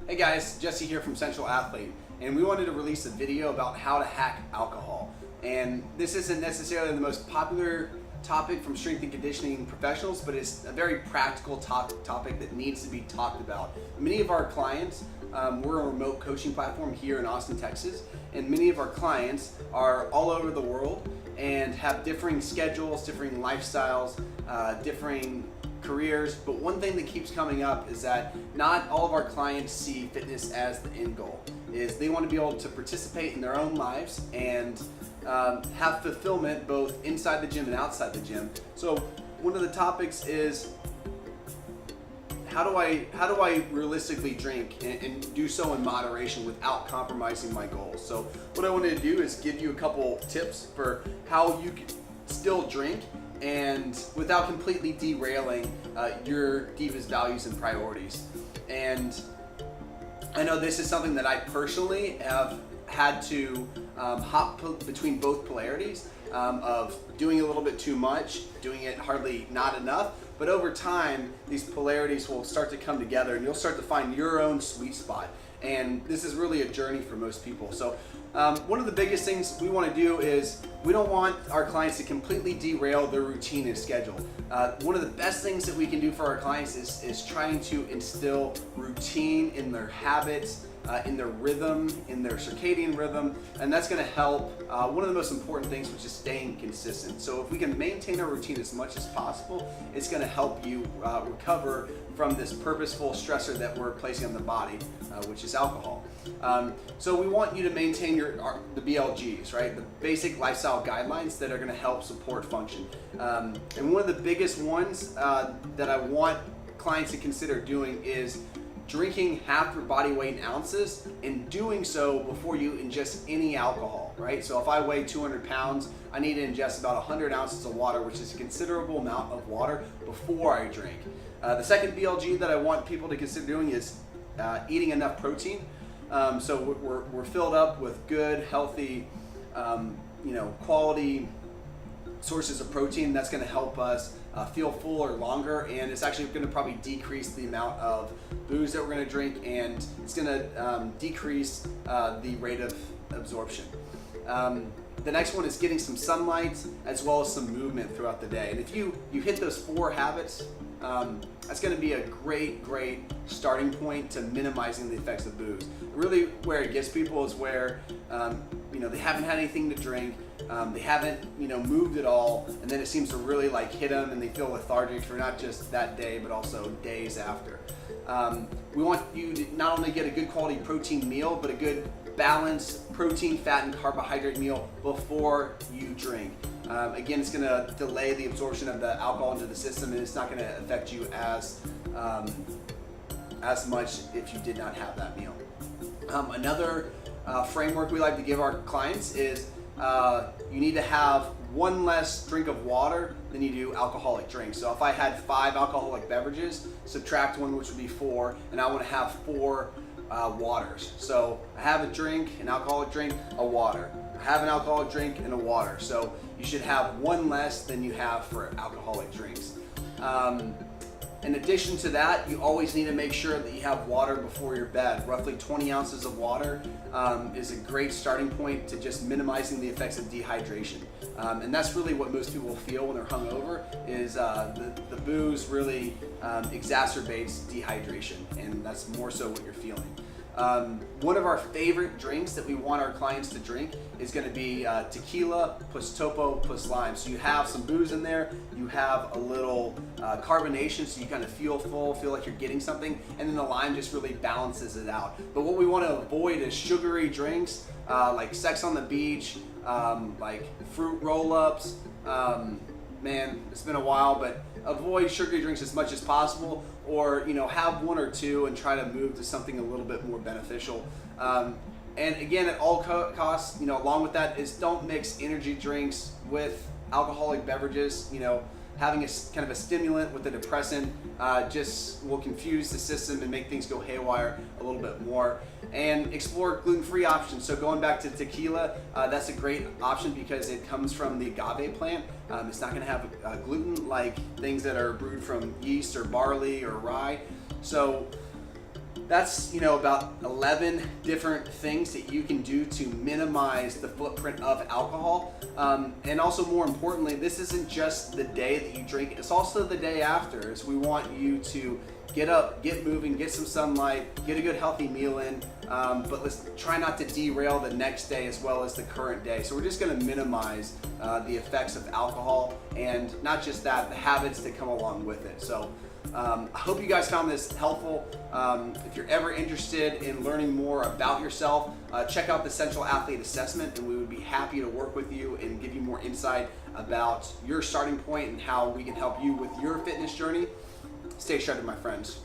Hey guys, Jesse here from Central Athlete, and we wanted to release a video about how to hack alcohol. And this isn't necessarily the most popular topic from strength and conditioning professionals, but it's a very practical topic that needs to be talked about. Many of our clients, we're a remote coaching platform here in Austin, Texas, and many of our clients are all over the world and have differing schedules, differing lifestyles, differing careers, but one thing that keeps coming up is that not all of our clients see fitness as the end goal. Is they want to be able to participate in their own lives and have fulfillment both inside the gym and outside the gym. So one of the topics is how do I realistically drink and do so in moderation without compromising my goals? So what I wanted to do is give you a couple tips for how you can still drink and without completely derailing your Divas values and priorities. And I know this is something that I personally have had to hop between both polarities of doing a little bit too much, doing it hardly not enough, but over time these polarities will start to come together and you'll start to find your own sweet spot. And this is really a journey for most people. So one of the biggest things we want to do is we don't want our clients to completely derail their routine and schedule. One of the best things that we can do for our clients is trying to instill routine in their habits, in their rhythm, in their circadian rhythm, and that's going to help one of the most important things, which is staying consistent. So if we can maintain our routine as much as possible, it's going to help you recover from this purposeful stressor that we're placing on the body, which is alcohol. So we want you to maintain the BLGs, right? The basic lifestyle guidelines that are going to help support function. And one of the biggest ones that I want clients to consider doing is drinking half your body weight in ounces and doing so before you ingest any alcohol, right? So if I weigh 200 pounds, I need to ingest about 100 ounces of water, which is a considerable amount of water before I drink. The second BLG that I want people to consider doing is eating enough protein. So we're filled up with good, healthy, quality sources of protein. That's going to help us feel fuller longer, and it's actually going to probably decrease the amount of booze that we're going to drink, and it's going to decrease the rate of absorption. The next one is getting some sunlight as well as some movement throughout the day. And if you hit those 4 habits, that's going to be a great starting point to minimizing the effects of booze. Really, where it gets people is where they haven't had anything to drink, they haven't moved at all, and then it seems to really hit them, and they feel lethargic for not just that day but also days after. We want you to not only get a good quality protein meal, but a good balanced protein, fat, and carbohydrate meal before you drink. Again, it's going to delay the absorption of the alcohol into the system, and it's not going to affect you as much if you did not have that meal. Another framework we like to give our clients is you need to have one less drink of water than you do alcoholic drinks. So if I had 5 alcoholic beverages, subtract 1, which would be 4, and I want to have 4 waters. So I have a drink, an alcoholic drink, a water. I have an alcoholic drink and a water. So you should have 1 less than you have for alcoholic drinks. In addition to that, you always need to make sure that you have water before your bed. Roughly 20 ounces of water is a great starting point to just minimizing the effects of dehydration. And that's really what most people feel when they're hungover, is the booze really exacerbates dehydration, and that's more so what you're feeling. One of our favorite drinks that we want our clients to drink is going to be tequila plus topo plus lime. So you have some booze in there, you have a little carbonation, so you kind of feel full, feel like you're getting something, and then the lime just really balances it out. But what we want to avoid is sugary drinks like Sex on the Beach, like fruit roll-ups. Man, it's been a while, but avoid sugary drinks as much as possible, or have 1 or 2 and try to move to something a little bit more beneficial. And again, at all costs, along with that is don't mix energy drinks with alcoholic beverages. Having a kind of a stimulant with a depressant just will confuse the system and make things go haywire a little bit more. And explore gluten-free options. So going back to tequila, that's a great option because it comes from the agave plant. It's not going to have gluten, like things that are brewed from yeast or barley or rye. So that's, you know, about 11 different things that you can do to minimize the footprint of alcohol. And also, more importantly, this isn't just the day that you drink, it's also the day after. As we want you to get up, get moving, get some sunlight, get a good healthy meal in, but let's try not to derail the next day as well as the current day. So we're just gonna minimize the effects of alcohol, and not just that, the habits that come along with it. So I hope you guys found this helpful. If you're ever interested in learning more about yourself, check out the Central Athlete Assessment, and we would be happy to work with you and give you more insight about your starting point and how we can help you with your fitness journey. Stay shredded, my friends.